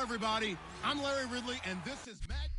everybody. I'm Larry Ridley, and this is Matt.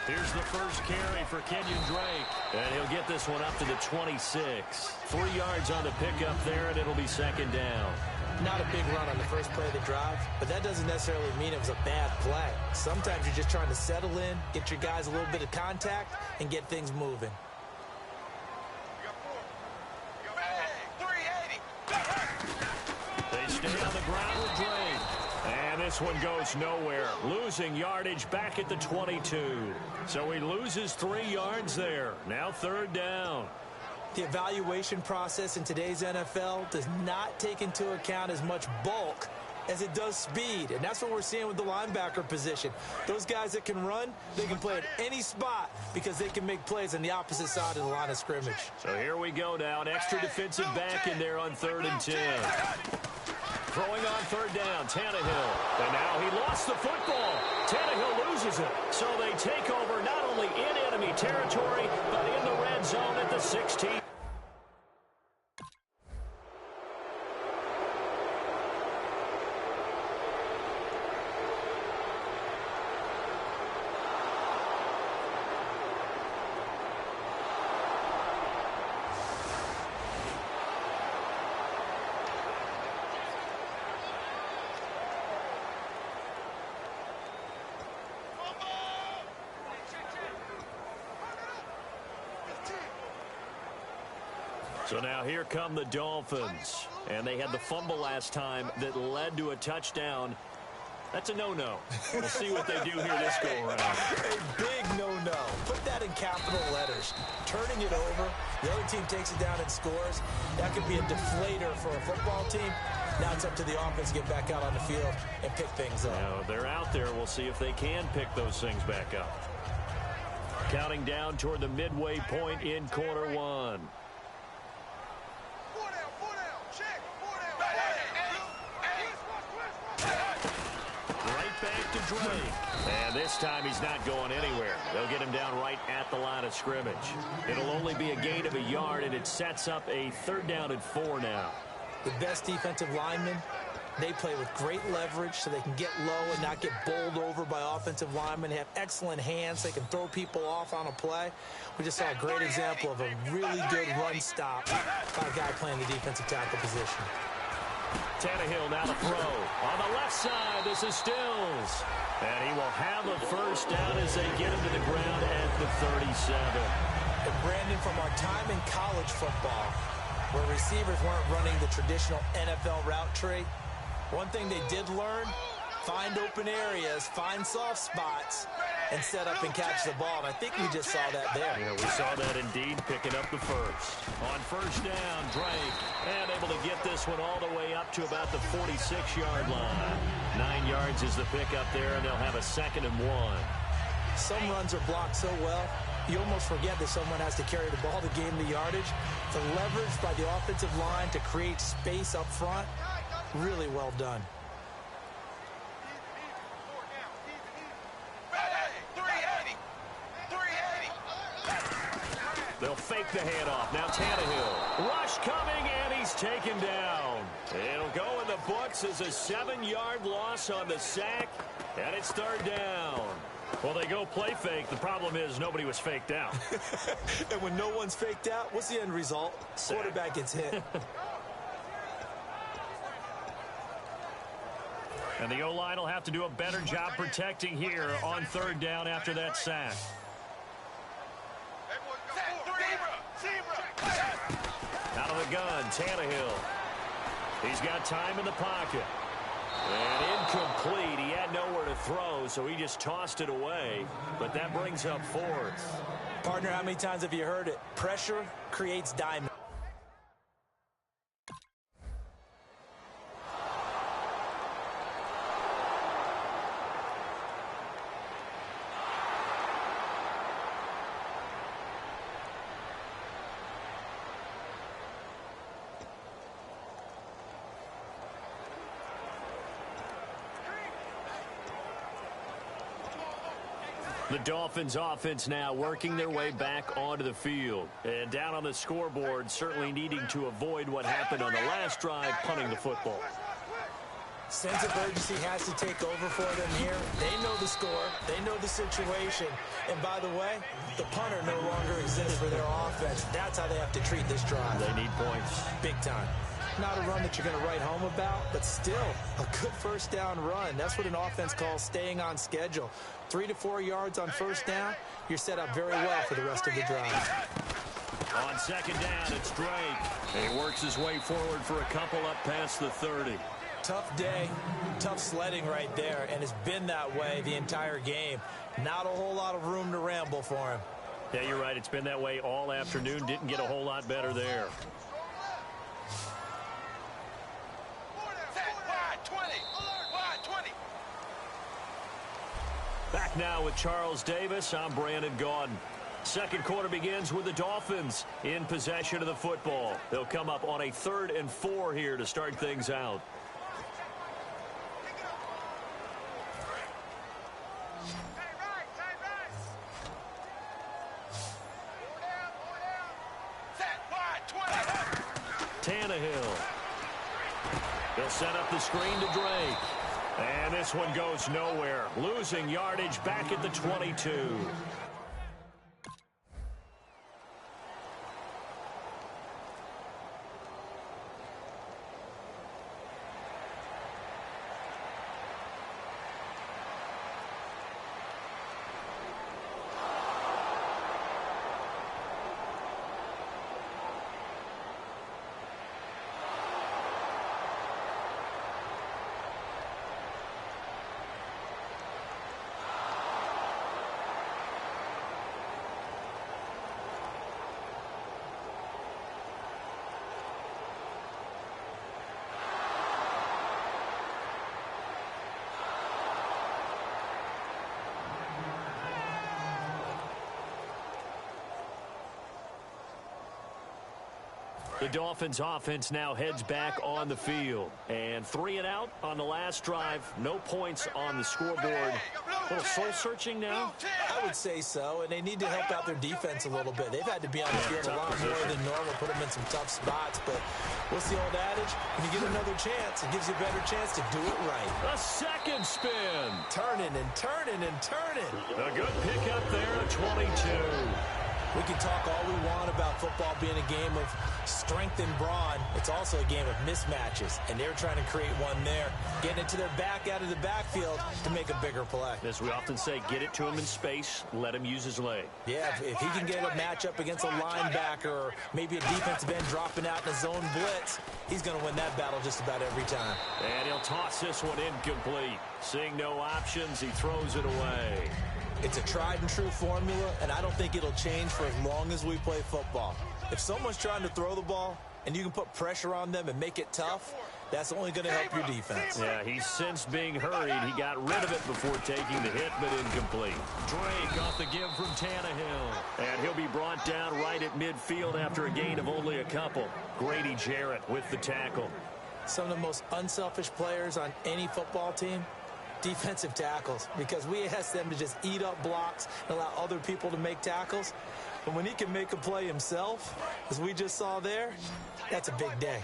Here's the first carry for Kenyon Drake. And he'll get this one up to the 26. 3 yards on the pickup there, and it'll be second down. Not a big run on the first play of the drive, but that doesn't necessarily mean it was a bad play. Sometimes you're just trying to settle in, get your guys a little bit of contact, and get things moving. They stay on the ground with Drake. And this one goes nowhere. Losing yardage back at the 22. So he loses 3 yards there. Now third down. The evaluation process in today's NFL does not take into account as much bulk as it does speed. And that's what we're seeing with the linebacker position. Those guys that can run, they can play at any spot because they can make plays on the opposite side of the line of scrimmage. So here we go now. An extra defensive back in there on 3rd and 10. Throwing on third down, Tannehill. And now he lost the football. Tannehill loses it. So they take over not only in enemy territory, but in the red zone at the 16. So now here come the Dolphins. And they had the fumble last time that led to a touchdown. That's a no-no. We'll see what they do here this go-around. A big no-no. Put that in capital letters. Turning it over, the other team takes it down and scores. That could be a deflator for a football team. Now it's up to the offense to get back out on the field and pick things up. Now they're out there. We'll see if they can pick those things back up. Counting down toward the midway point in quarter one. Back to Drake. And this time he's not going anywhere. They'll get him down right at the line of scrimmage. It'll only be a gain of a yard, and it sets up a 3rd down and 4 now. The best defensive linemen, they play with great leverage so they can get low and not get bowled over by offensive linemen. They have excellent hands. They can throw people off on a play. We just saw a great example of a really good run stop by a guy playing the defensive tackle position. Tannehill now to throw. On the left side, this is Stills. And he will have a first down as they get him to the ground at the 37. And Brandon, from our time in college football, where receivers weren't running the traditional NFL route tree, one thing they did learn, find open areas, find soft spots, and set up and catch the ball. And I think we just saw that there. Yeah, we saw that indeed, picking up the first. On first down, Drake, and able to get this one all the way up to about the 46-yard line. 9 yards is the pickup there, and they'll have a 2nd and 1. Some runs are blocked so well, you almost forget that someone has to carry the ball to gain the yardage. The leverage by the offensive line to create space up front, really well done. They'll fake the handoff. Now Tannehill. Rush coming, and he's taken down. It'll go in the books as a 7-yard loss on the sack, and it's third down. Well, they go play fake. The problem is nobody was faked out. And when no one's faked out, what's the end result? Sack. Quarterback gets hit. And the O-line will have to do a better job protecting here on third down after that sack. Out of the gun, Tannehill. He's got time in the pocket. And incomplete. He had nowhere to throw, so he just tossed it away. But that brings up fourth. Partner, how many times have you heard it? Pressure creates diamond. The Dolphins offense now working their way back onto the field. And down on the scoreboard, certainly needing to avoid what happened on the last drive, punting the football. Sense of urgency has to take over for them here. They know the score. They know the situation. And by the way, the punter no longer exists for their offense. That's how they have to treat this drive. They need points. Big time. Not a run that you're going to write home about, but still a good first down run. That's what an offense calls staying on schedule. 3 to 4 yards on first down, you're set up very well for the rest of the drive. On second down, it's Drake. He works his way forward for a couple up past the 30. Tough day, tough sledding right there, and it's been that way the entire game. Not a whole lot of room to ramble for him. Yeah, you're right. It's been that way all afternoon. Didn't get a whole lot better there. Back now with Charles Davis. I'm Brandon Gaudin. Second quarter begins with the Dolphins in possession of the football. They'll come up on a 3rd and 4 here to start things out. Tannehill. He'll set up the screen to Drake. And this one goes nowhere. Losing yardage back at the 22. The Dolphins offense now heads back on the field. And 3 and out on the last drive. No points on the scoreboard. A little soul-searching now? I would say so, and they need to help out their defense a little bit. They've had to be on the field a lot more than normal, put them in some tough spots. But what's the old adage? When you get another chance, it gives you a better chance to do it right. A second spin. Turning and turning and turning. A good pickup there at 22. We can talk all we want about football being a game of strength and brawn. It's also a game of mismatches, and they're trying to create one there, getting it to their back out of the backfield to make a bigger play. As we often say, get it to him in space, let him use his leg. Yeah, if he can get a matchup against a linebacker or maybe a defensive end dropping out in a zone blitz, he's going to win that battle just about every time. And he'll toss this one incomplete. Seeing no options, he throws it away. It's a tried-and-true formula, and I don't think it'll change for as long as we play football. If someone's trying to throw the ball and you can put pressure on them and make it tough, that's only going to help your defense. Yeah, he sensed being hurried. He got rid of it before taking the hit, but incomplete. Drake off the give from Tannehill. And he'll be brought down right at midfield after a gain of only a couple. Grady Jarrett with the tackle. Some of the most unselfish players on any football team, defensive tackles, because we ask them to just eat up blocks and allow other people to make tackles. But when he can make a play himself, as we just saw there, that's a big day.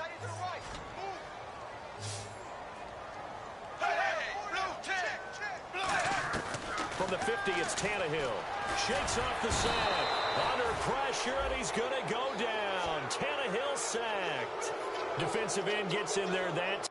From the 50, it's Tannehill. Shakes off the sack. Under pressure, and he's going to go down. Tannehill sacked. Defensive end gets in there that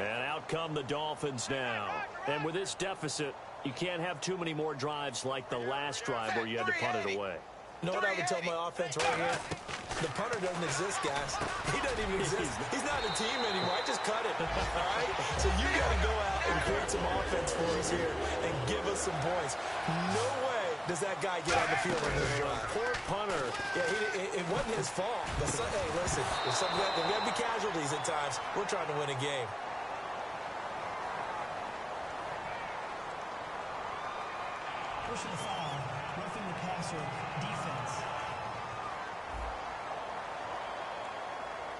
And out come the Dolphins now. And with this deficit, you can't have too many more drives like the last drive where you had to punt it away. You know what I would tell my offense right here? The punter doesn't exist, guys. He doesn't even exist. He's not a team anymore. I just cut it, all right? So you got to go out and create some offense for us here and give us some points. No way does that guy get on the field on this drive. Poor punter. Yeah, it wasn't his fault. But hey, listen, there's got to be casualties at times. We're trying to win a game. Personal foul, roughing the passer, defense.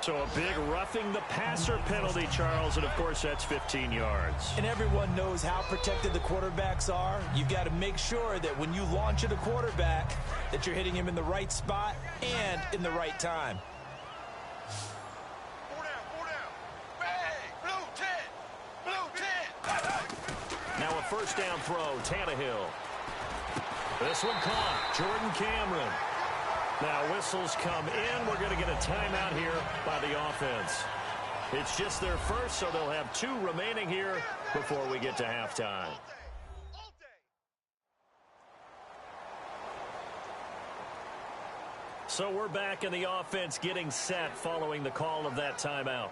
So a big roughing the passer penalty, Charles, and of course that's 15 yards. And everyone knows how protected the quarterbacks are. You've got to make sure that when you launch at a quarterback, that you're hitting him in the right spot and in the right time. Now a first down throw, Tannehill. This one caught, Jordan Cameron. Now whistles come in. We're going to get a timeout here by the offense. It's just their first, so they'll have 2 remaining here before we get to halftime. So we're back in the offense getting set following the call of that timeout.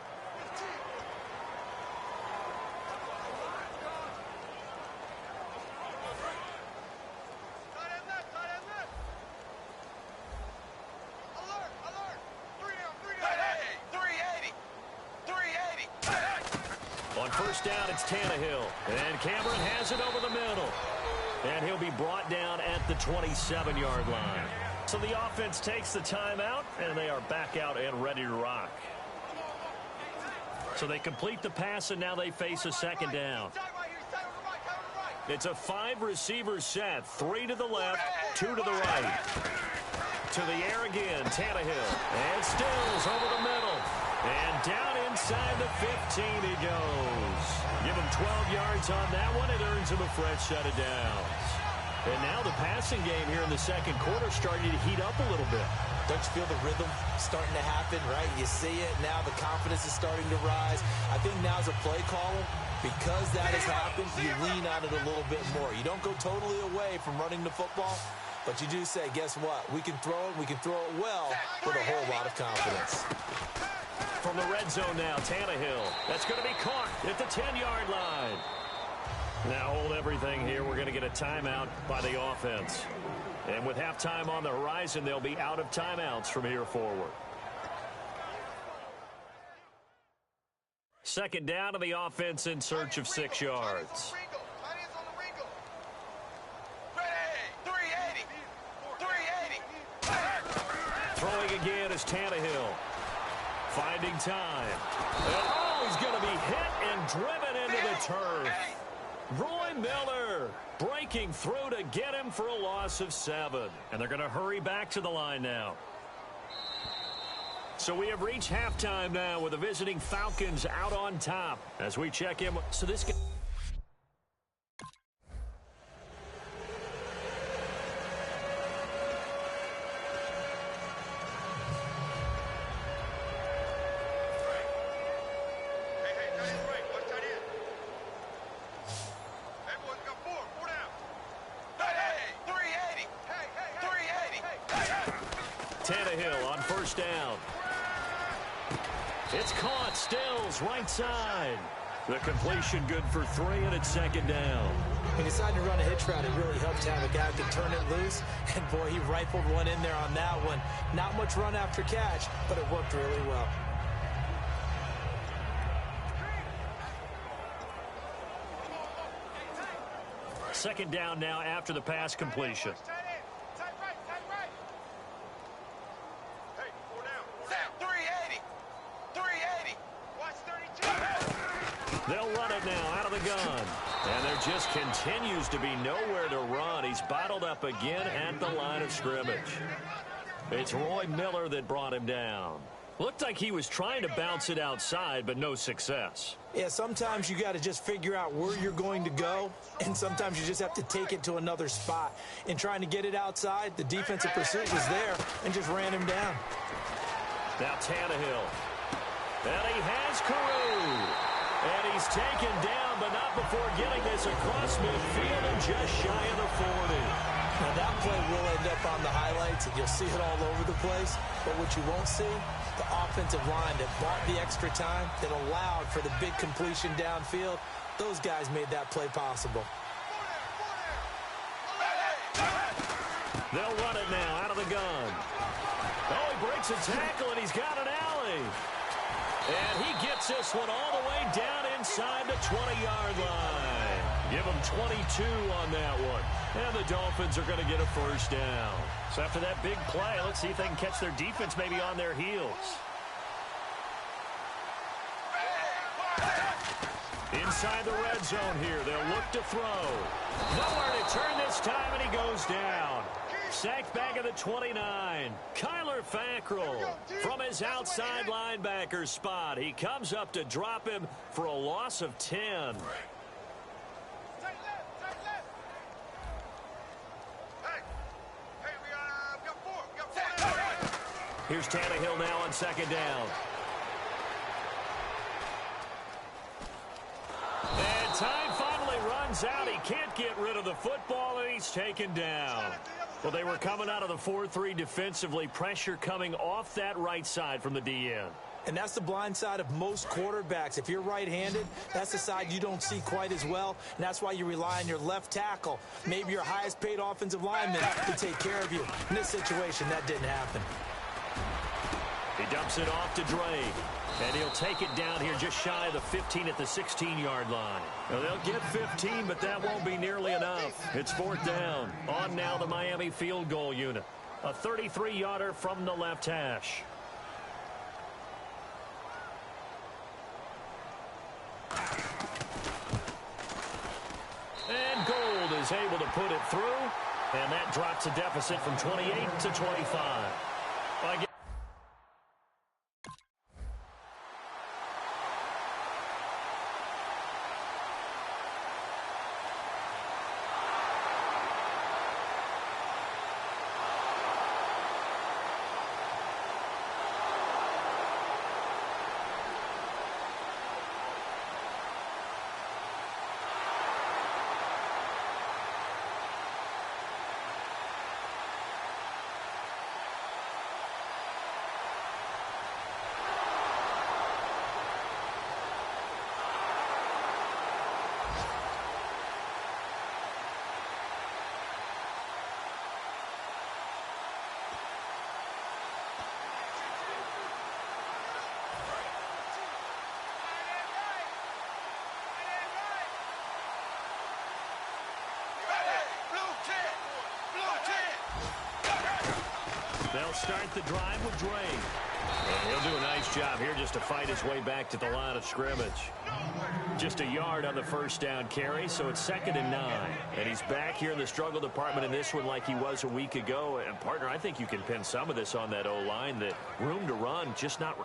First down, it's Tannehill. And Cameron has it over the middle. And he'll be brought down at the 27-yard line. So the offense takes the timeout, and they are back out and ready to rock. So they complete the pass, and now they face a second down. It's a 5-receiver set. 3 to the left, 2 to the right. To the air again, Tannehill. And Stills over the middle. And down inside the 15 he goes. Give him 12 yards on that one. It earns him a fresh set of downs. And now the passing game here in the second quarter starting to heat up a little bit. Don't you feel the rhythm starting to happen, right? You see it. Now the confidence is starting to rise. I think now's a play caller. Because that has happened, you lean on it a little bit more. You don't go totally away from running the football, but you do say, guess what? We can throw it. We can throw it well with a whole lot of confidence. From the red zone now, Tannehill. That's going to be caught at the 10-yard line. Now hold everything here. We're going to get a timeout by the offense. And with halftime on the horizon, they'll be out of timeouts from here forward. Second down to the offense in search of 6 yards. Throwing again is Tannehill. Finding time. Oh, he's going to be hit and driven into the turf. Roy Miller breaking through to get him for a loss of 7. And they're going to hurry back to the line now. So we have reached halftime now with the visiting Falcons out on top as we check in. So this guy. Tannehill on first down. It's caught. Stills right side. The completion good for 3, and it's second down. When he decided to run a hitch route, it really helped to have a guy who could turn it loose. And, boy, he rifled one in there on that one. Not much run after catch, but it worked really well. Second down now after the pass completion. They'll run it now out of the gun. And there just continues to be nowhere to run. He's bottled up again at the line of scrimmage. It's Roy Miller that brought him down. Looked like he was trying to bounce it outside, but no success. Yeah, sometimes you got to just figure out where you're going to go, and sometimes you just have to take it to another spot. In trying to get it outside, the defensive pursuit was there and just ran him down. Now Tannehill. And he has Carew. And he's taken down, but not before getting this across midfield and just shy of the 40. Now that play will end up on the highlights, and you'll see it all over the place. But what you won't see, the offensive line that bought the extra time, that allowed for the big completion downfield, those guys made that play possible. They'll run it now out of the gun. Oh, he breaks a tackle, and he's got an alley. And he gets this one all the way down inside the 20-yard line. Give him 22 on that one. And the Dolphins are going to get a first down. So after that big play, let's see if they can catch their defense maybe on their heels. Inside the red zone here. They'll look to throw. Nowhere to turn this time, and he goes down. Sacked back at the 29. Kyler Fackrell from his outside linebacker spot. He comes up to drop him for a loss of 10. Here's Tannehill now on second down. And time finally runs out. He can't get rid of the football, and he's taken down. Well, they were coming out of the 4-3 defensively. Pressure coming off that right side from the DN. And that's the blind side of most quarterbacks. If you're right-handed, that's the side you don't see quite as well. And that's why you rely on your left tackle, maybe your highest-paid offensive lineman, to take care of you. In this situation, that didn't happen. He dumps it off to Drake. And he'll take it down here just shy of the 15 at the 16-yard line. Now, they'll get 15, but that won't be nearly enough. It's fourth down. On now the Miami field goal unit. A 33-yarder from the left hash. And Gold is able to put it through. And that drops a deficit from 28 to 25. Again. They'll start the drive with Drake. And he'll do a nice job here just to fight his way back to the line of scrimmage. Just a yard on the first down carry, so it's 2nd and 9. And he's back here in the struggle department in this one like he was a week ago. And, partner, I think you can pin some of this on that O-line. That room to run, just not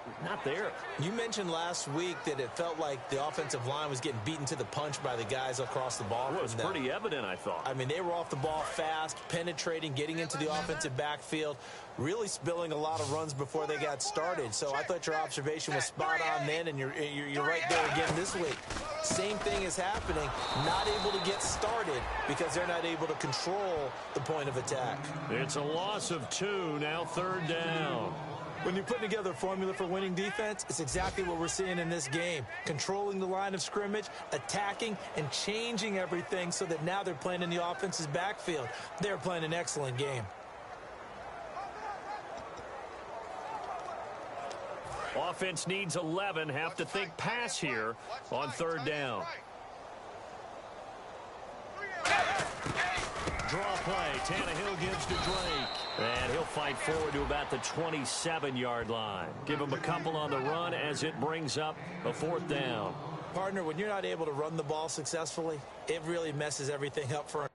there. You mentioned last week that it felt like the offensive line was getting beaten to the punch by the guys across the ball. Well, it was pretty evident, I thought. I mean, they were off the ball fast, penetrating, getting into the offensive backfield, really spilling a lot of runs before they got started. So I thought your observation was spot on then, and you're right there again this week. same thing is happening. Not able to get started because they're not able to control the point of attack. It's a loss of 2, now 3rd down. When you're putting together a formula for winning defense, it's exactly what we're seeing in this game. Controlling the line of scrimmage, attacking, and changing everything so that now they're playing in the offense's backfield. They're playing an excellent game. Offense needs 11. Have to think pass here on 3rd down. Draw play. Tannehill gives to Drake. And he'll fight forward to about the 27-yard line. Give him a couple on the run as it brings up a 4th down. Partner, when you're not able to run the ball successfully, it really messes everything up for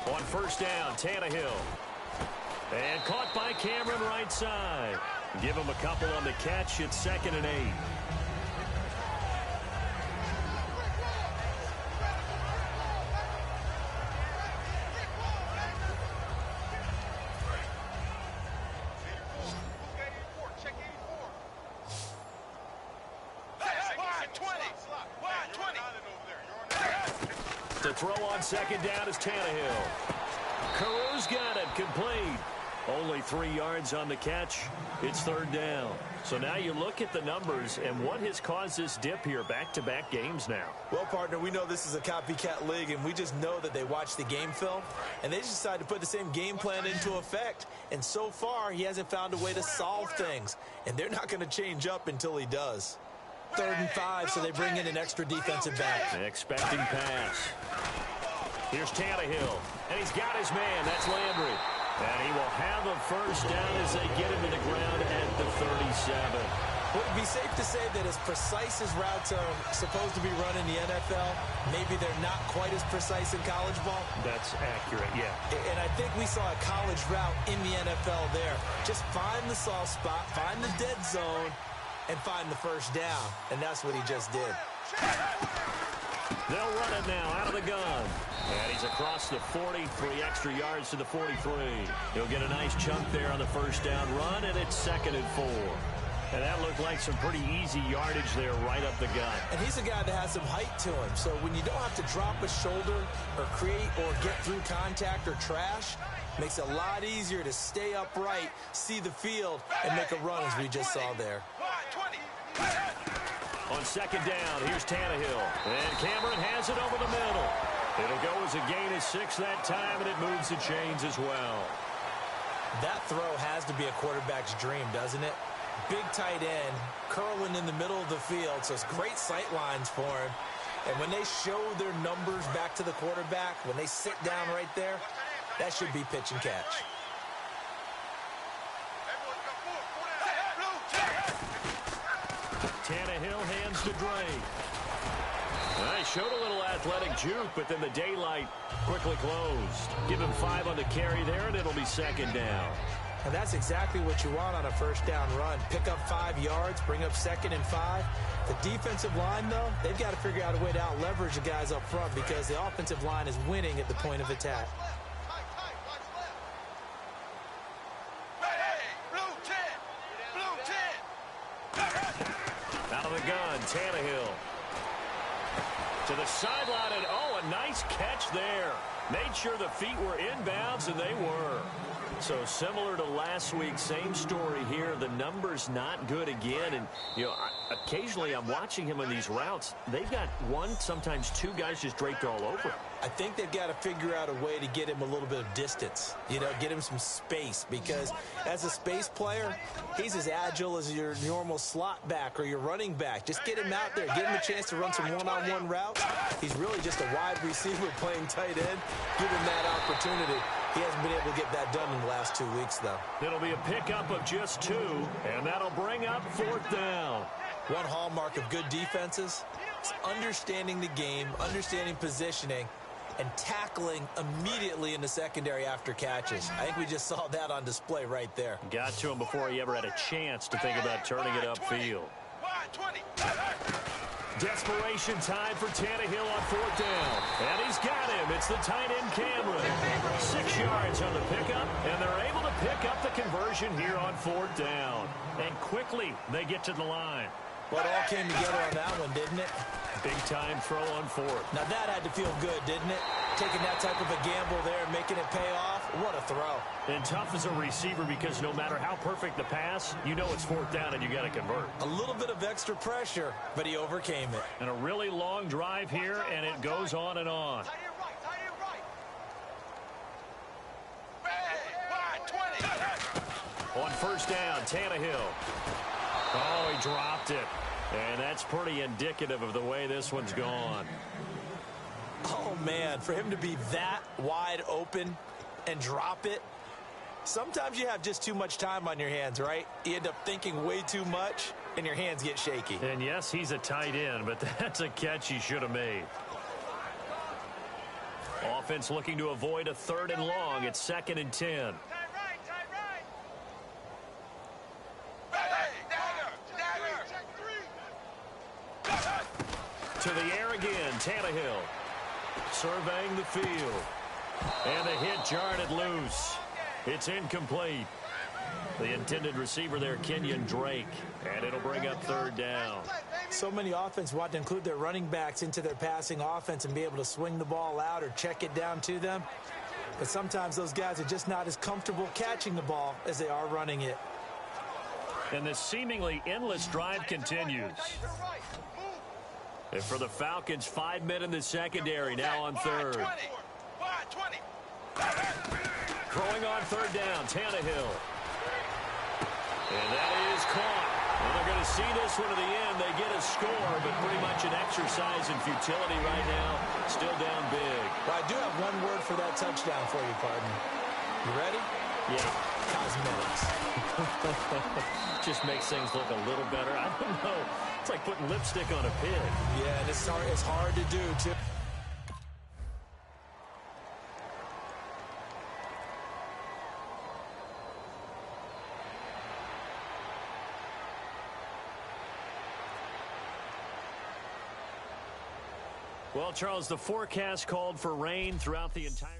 On 1st down, Tannehill. And caught by Cameron right side. Give him a couple on the catch. It's 2nd and 8. To throw on 2nd down is Tannehill. Carew's got it, complete. Only 3 yards on the catch. It's 3rd down. So now you look at the numbers and what has caused this dip here, back-to-back games now. Well, partner, we know this is a copycat league, and we just know that they watch the game film, and they just decided to put the same game plan into effect. And so far, he hasn't found a way to solve things, and they're not going to change up until he does. 3rd and 5, so they bring in an extra defensive back. Expecting pass. Here's Tannehill, and he's got his man. That's Landry. And he will have a 1st down as they get him to the ground at the 37. Would it be safe to say that as precise as routes are supposed to be run in the NFL, maybe they're not quite as precise in college ball? That's accurate, yeah. And I think we saw a college route in the NFL there. Just find the soft spot, find the dead zone, and find the 1st down. And that's what he just did. They'll run it now out of the gun. And he's across the 40, 3 extra yards to the 43. He'll get a nice chunk there on the 1st down run, and it's 2nd and 4. And that looked like some pretty easy yardage there right up the gut. And he's a guy that has some height to him. So when you don't have to drop a shoulder or create or get through contact or trash, makes it a lot easier to stay upright, see the field, and make a run as we just saw there. On 2nd down, here's Tannehill. And Cameron has it over the middle. It'll go as a gain of 6 that time, and it moves the chains as well. That throw has to be a quarterback's dream, doesn't it? Big tight end, curling in the middle of the field, so it's great sight lines for him. And when they show their numbers back to the quarterback, when they sit down right there, that should be pitch and catch. Tannehill hands to Drake. He showed a little athletic juke, but then the daylight quickly closed. Give him 5 on the carry there, and it'll be 2nd down. And that's exactly what you want on a 1st down run. Pick up 5 yards, bring up 2nd and 5. The defensive line, though, they've got to figure out a way to out-leverage the guys up front because the offensive line is winning at the point of attack. Out of the gun, Tannehill. To the sideline, and oh, a nice catch there. Made sure the feet were inbounds, and they were. So similar to last week, same story here. The numbers not good again, and Occasionally, I'm watching him on these routes. They've got one, sometimes two guys just draped all over him. I think they've got to figure out a way to get him a little bit of distance, get him some space, because as a space player, he's as agile as your normal slot back or your running back. Just get him out there, give him a chance to run some one-on-one routes. He's really just a wide receiver playing tight end. Give him that opportunity. He hasn't been able to get that done in the last 2 weeks, though. It'll be a pickup of just 2, and that'll bring up 4th down. One hallmark of good defenses is understanding the game, understanding positioning, and tackling immediately in the secondary after catches. I think we just saw that on display right there. Got to him before he ever had a chance to think about turning it upfield. Desperation time for Tannehill on 4th down. And he's got him. It's the tight end Cameron. 6 yards on the pickup, and they're able to pick up the conversion here on 4th down. And quickly, they get to the line. Well, it all came together on that one, didn't it? Big-time throw on 4th. Now, that had to feel good, didn't it? Taking that type of a gamble there and making it pay off. What a throw. And tough as a receiver because no matter how perfect the pass, you know it's 4th down and you got to convert. A little bit of extra pressure, but he overcame it. And a really long drive here, and it goes on and on. On 1st down, Tannehill. Oh, he dropped it. And that's pretty indicative of the way this one's gone. Oh, man, for him to be that wide open and drop it, sometimes you have just too much time on your hands, right? You end up thinking way too much, and your hands get shaky. And, yes, he's a tight end, but that's a catch he should have made. Offense looking to avoid a 3rd and long. It's 2nd and 10. To the air again, Tannehill. Surveying the field. And the hit jarred it loose. It's incomplete. The intended receiver there, Kenyon Drake. And it'll bring up 3rd down. So many offense want to include their running backs into their passing offense and be able to swing the ball out or check it down to them. But sometimes those guys are just not as comfortable catching the ball as they are running it. And this seemingly endless drive continues. And for the Falcons, 5 men in the secondary, now on 3rd. Throwing on 3rd down, Tannehill. And that is caught. Well, they're going to see this one to the end. They get a score, but pretty much an exercise in futility right now. Still down big. Well, I do have one word for that touchdown for you, partner. You ready? Yeah. Cosmetics. Just makes things look a little better. I don't know. It's like putting lipstick on a pig. Yeah, and it's hard to do, too. Well, Charles, the forecast called for rain throughout the entire...